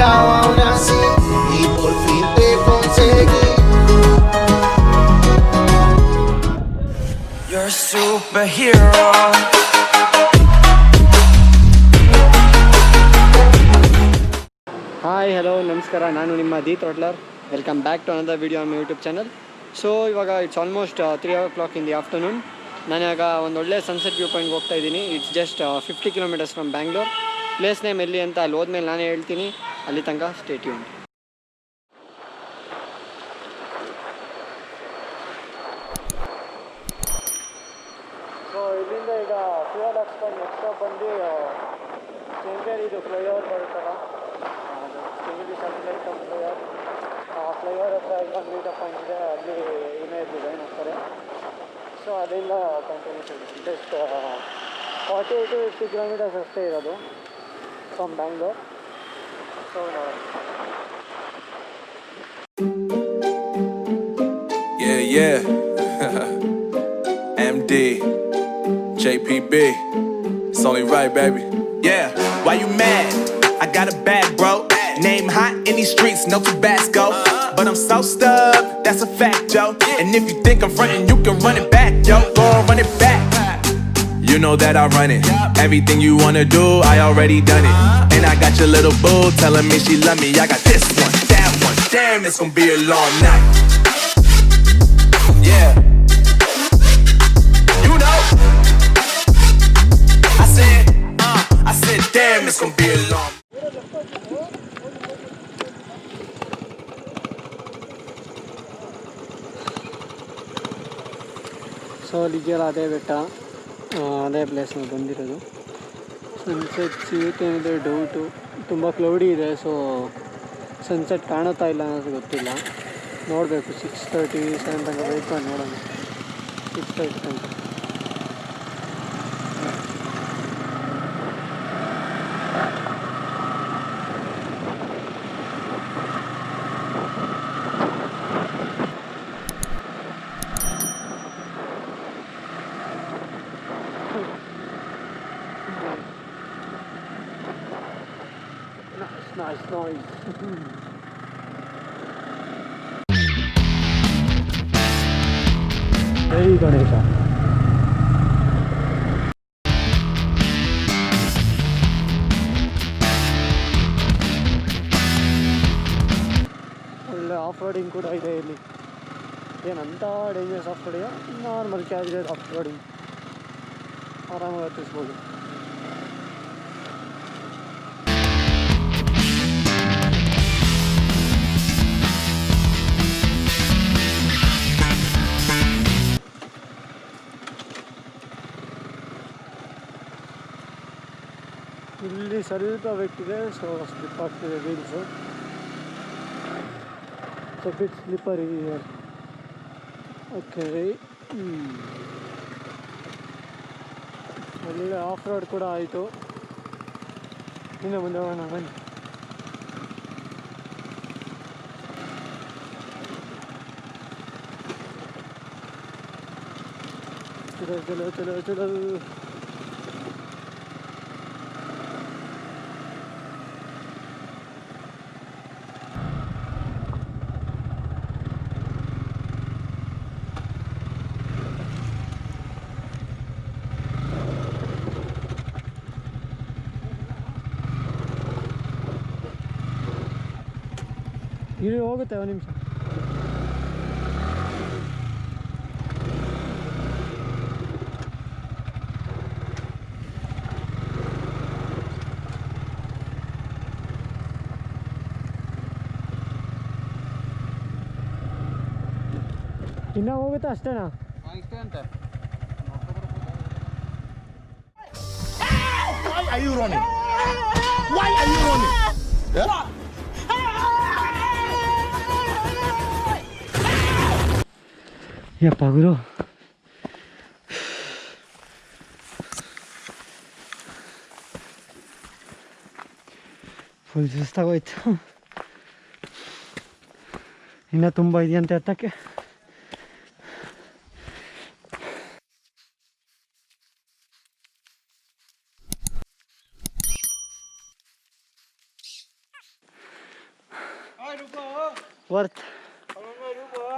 complicado aún así y por fin te conseguí. You're a superhero. Hi hello ನಮಸ್ಕಾರ, ನಾನು ನಿಮ್ಮ Throttler. Welcome back to another video on my YouTube channel. So ಇವಾಗ it's almost 3 o'clock in the afternoon. ನಾನು ಇವಾಗ ಒಂದು ಒಳ್ಳೆ sunset view ಪಾಯಿಂಟ್ಗೆ ಹೋಗ್ತಾ ಇದ್ದೀನಿ. It's just 50 kilometres from Bangalore. Place name ಎಲ್ಲಿ ಅಂತ ಅಲ್ಲಿ ಹೋದ್ಮೇಲೆ ನಾನೇ ಹೇಳ್ತೀನಿ. ಅಲ್ಲಿ ತನಕ ಸ್ಟೇ ಟ್ಯೂನ್ಡ್. ಸೊ ಇಲ್ಲಿಂದ ಈಗ ಫ್ಯೂಯಲ್ ಹಾಕ್ಸ್ಕೊಂಡು ನೆಕ್ಸ್ಟ್ ಸ್ಟಾಪ್ ಬಂದು ಕೆಂಗೇರಿದು ಫ್ಲೈಓವರ್ ಬರುತ್ತಲ್ಲ, ಕೆಂಗೇರಿ ಸ್ಯಾಟಲೈಟ್ ಫ್ಲೈಓವರ್. ಫ್ಲೈಓವರ್ ಹತ್ರ ಇಲ್ಲೊಂದು ಮೀಟಪ್ ಪಾಯಿಂಟ್ ಇದೆ, ಅಲ್ಲಿ ಇಮೇಜ್ ಡಿಸೈನ್ ಹಾಕ್ತಾರೆ. ಸೊ ಅಲ್ಲಿಂದ ಕಂಟಿನ್ಯೂಸ್ ಜಸ್ಟ್ 40 to 50 ಕಿಲೋಮೀಟರ್ಸ್ ಅಷ್ಟೇ ಇರೋದು from Bangalore. So Yeah. MD, JPB, it's only right, baby. Yeah, why you mad? I got a bag, bro. Name hot in these streets, no Tabasco. But I'm so stubbed, that's a fact, yo. And if you think I'm frontin', you can run it back, yo. Go on, run it back. You know that I run it. Everything you wanna do, I already done it. And I got your little boo telling me she love me. I got this one, that one. Damn, it's gonna be a long night. Yeah. You know. I said, damn, it's gonna be a long. So ಅಲ್ಲಿಗೆಲ್ಲ ಅದೇ ಬೆಟ್ಟ, ಅದೇ place ನಾವು ಬಂದಿರೋದು. Sunset ಸಿಗುತ್ತೇನಿದೆ doubt, ತುಂಬ cloudy ಇದೆ. So sunset ಕಾಣುತ್ತಾ ಇಲ್ಲ ಅನ್ನೋದು ಗೊತ್ತಿಲ್ಲ, ನೋಡಬೇಕು. 6:37 ತನಕ ವೆಯ್ಟ್ ಮಾಡಿ ನೋಡೋಣ. 6:30 ತನಕ. Nice noise. Hey Ganesha. ಒಳ್ಳೆ ಆಫ್ ರೋಡಿಂಗ್ ಕೂಡ ಇದೆ ಇಲ್ಲಿ. ಏನಂತ dangerous off roading, normal casual off roading ಆರಾಮಾಗಿ ಹತ್ತಿಸ್ಬೋದು. ಇಲ್ಲಿ ಸ್ವಲ್ಪ ಬೆಟ್ಟಿದೆ, ಸೊ ಸ್ಲಿಪ್ ಆಗ್ತಿದೆ ವೀಲ್ಸು. ಸೊ ಬಿಟ್ ಸ್ಲಿಪ್ಪರಿ. ಓಕೆ, ಒಳ್ಳೆ ಆಫ್ ರೋಡ್ ಕೂಡ ಆಯಿತು. ಇನ್ನು ಮುಂದೆ ಹೋಗೋಣ ಬನ್ನಿ. ಚಲೋ ಚಲೋ ಚಲೋ ಚಲೋ. ಇಲ್ಲಿ ಹೋಗುತ್ತೆ ಒಂದು ನಿಮಿಷ. ಇನ್ನೂ ಹೋಗುತ್ತೆ ಅಷ್ಟೇನಾ? ಇಷ್ಟೇ ಅಂತೆ. Why are you running? Why are you running? Yeah? ಯಪ್ಪ ಗುರು, ಫುಲ್ ಸುಸ್ತಾಗೋಯ್ತು. ಇನ್ನೂ ತುಂಬ ಇದೆಯಂತೆ ಹತ್ತಕ್ಕೆ.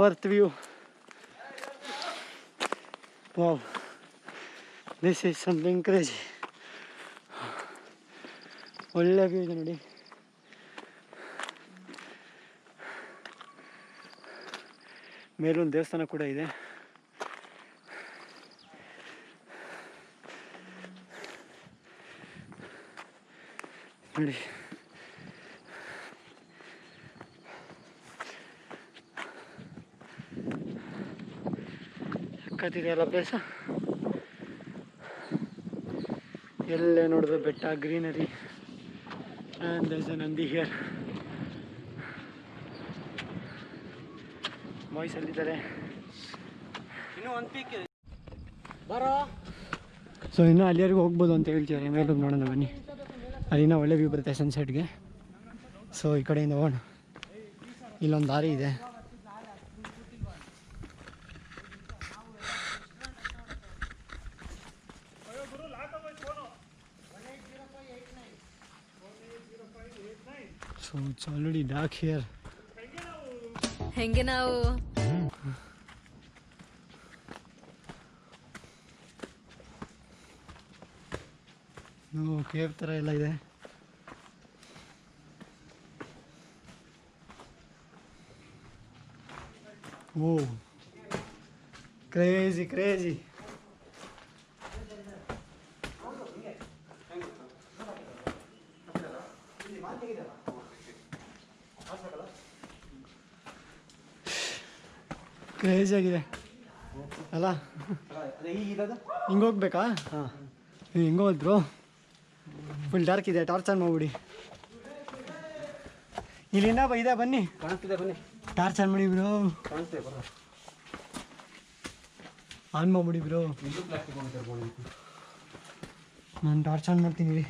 worth view. Wow, this is something crazy. ಒಳ್ಳೆ ವ್ಯೂ ಇದೆ ನೋಡಿ. ಮೇಲೊಂದು ದೇವಸ್ಥಾನ ಕೂಡ ಇದೆ. ನೋಡಿ ಸಕ್ಕತ್ತಿದೆಯಲ್ಲ ಪ್ಲೇಸ್. ಎಲ್ಲೇ ನೋಡಿದ್ರು ಬೆಟ್ಟ, greenery, and there's a Nandi here. Boys ಅಲ್ಲಿದ್ದಾರೆ. ಇನ್ನೂ ಒಂದು ಪೀಕ್ ಬರೋ. ಸೊ ಇನ್ನೂ ಅಲ್ಲಿವರೆಗೂ ಹೋಗ್ಬೋದು ಅಂತ ಹೇಳ್ತಿದ್ದಾರೆ. ಮೇಲೆ ಹೋಗಿ ನೋಡೋಣ ಬನ್ನಿ. ಅಲ್ಲಿನ ಒಳ್ಳೆ ವ್ಯೂ ಬರುತ್ತೆ ಸನ್ಸೆಟ್ಗೆ. ಸೊ ಈ ಕಡೆಯಿಂದ ಹೋಗೋಣ. ಇಲ್ಲೊಂದು ದಾರಿ ಇದೆ. So it's already dark here. ಹೆಂಗೆ ನಾವು ಕೇವ್ ಥರ ಎಲ್ಲ ಇದೆ. ಓ ಕ್ರೇಜಿ ಕ್ರೇಜಿ. ಕ್ರೇಜಿ ಆಗಿದೆ ಅಲ್ಲ. ಹಿಂಗೆ ಹೋಗ್ಬೇಕಾ? ಹಾಂ ಹಿಂಗೆ ಹೋದ್ರು ಫುಲ್ ಡಾರ್ಕ್ ಇದೆ. ಟಾರ್ಚ್ ಆನ್ ಮಾಡ್ಬಿಡಿ. ಇಲ್ಲಿಂದ ಇದೆ ಬನ್ನಿ. ಕಾಣಿಸ್ತಿದೆ ಬನ್ನಿ. ಟಾರ್ಚ್ ಆನ್ ಮಾಡಿ ಬ್ರೋ. ಆನ್ ಮಾಡ್ಬಿಡಿ ಬ್ರೋ. ನಾನು ಟಾರ್ಚ್ ಆನ್ ಮಾಡ್ತೀನಿ.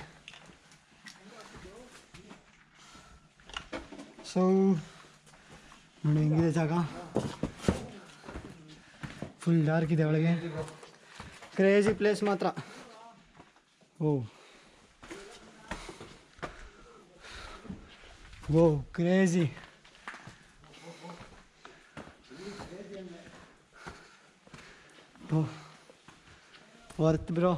ಸೊ ನೋಡಿ ಹೆಂಗಿದೆ ಜಾಗ. ಫುಲ್ ಡಾರ್ಕ್ ಇದೆ ಒಳಗೆ. ಕ್ರೇಜಿ ಪ್ಲೇಸ್ ಮಾತ್ರ. Oh crazy. Worth bro.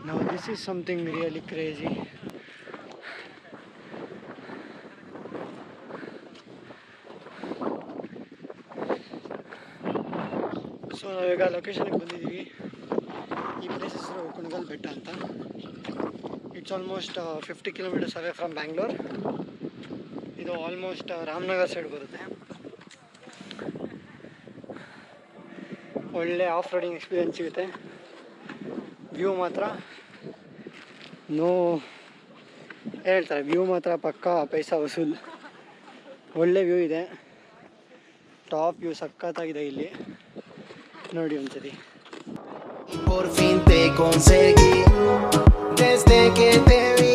Now this is something really crazy. So ನಾವೀಗ ಲೊಕೇಶನ್ಗೆ ಬಂದಿದ್ದೀವಿ. ಈ ಪ್ಲೇಸ್ ಹೆಸರು ಕುಣಗಲ್ ಬೆಟ್ಟ ಅಂತ. It's almost 50 kilometres away from Bangalore. ಇದು ಆಲ್ಮೋಸ್ಟ್ ರಾಮನಗರ್ ಸೈಡ್ ಬರುತ್ತೆ. ಒಳ್ಳೆ ಆಫ್ ರೋಡಿಂಗ್ ಎಕ್ಸ್ಪೀರಿಯನ್ಸ್ ಸಿಗುತ್ತೆ. ವ್ಯೂ ಮಾತ್ರ ಹೇಳ್ತಾರೆ, ವ್ಯೂ ಮಾತ್ರ ಪಕ್ಕಾ ಪೈಸಾ ವಸೂಲ್. ಒಳ್ಳೆ ವ್ಯೂ ಇದೆ. ಟಾಪ್ ವ್ಯೂ ಸಖತ್ತಾಗಿದೆ ಇಲ್ಲಿ ನೋಡಿ ಒಂದ್ಸರಿ. Por fin te conseguí, desde que te vi,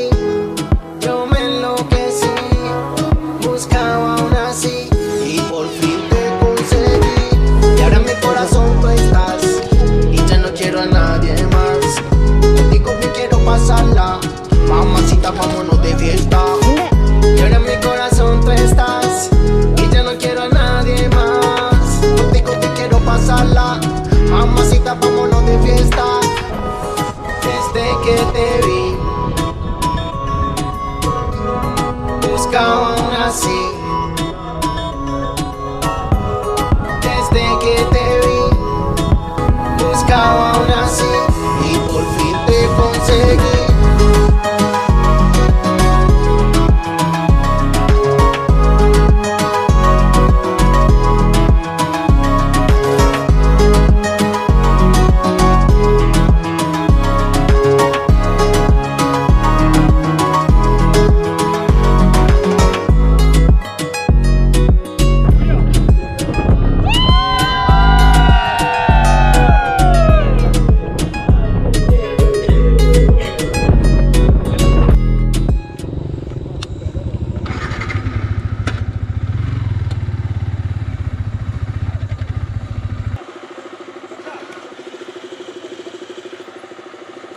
yo me enloquecí, buscaba una así, y por fin te conseguí, y ahora en mi corazón tú estás, y ya no quiero a nadie más, contigo me quiero pasarla, mamacita vámonos de fiesta, y ahora en mi corazón tú estás, y ya no quiero a nadie más, contigo me quiero pasarla, mamacita vámonos de fiesta. Desde que así. Desde que te vi, buscaba aún así y por fin te conseguí.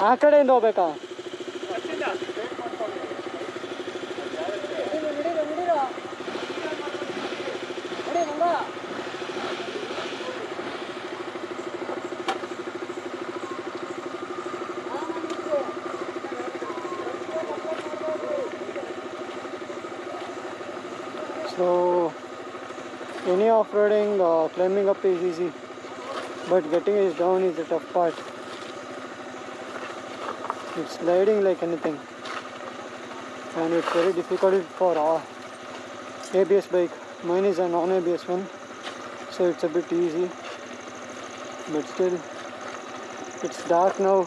ಆ ಕಡೆಯಿಂದ ಹೋಗ್ಬೇಕಾ? So any off-roading, climbing up is easy, but getting it down is the tough part. It's sliding like anything, and it's very difficult for ABS bike. Mine is a non-ABS one, so it's a bit easy, but still it's dark now,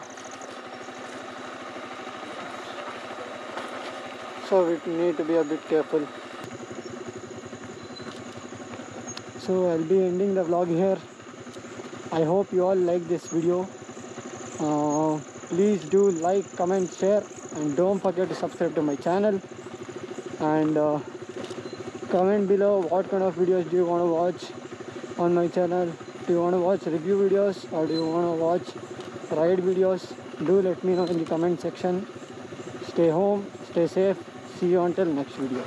so we need to be a bit careful. So I'll be ending the vlog here. I hope you all like this video. Please do like, comment, share, and don't forget to subscribe to my channel, and comment below what kind of videos do you want to watch on my channel. Do you want to watch review videos or do you want to watch ride videos? Do let me know in the comment section. Stay home, stay safe. See you until next video.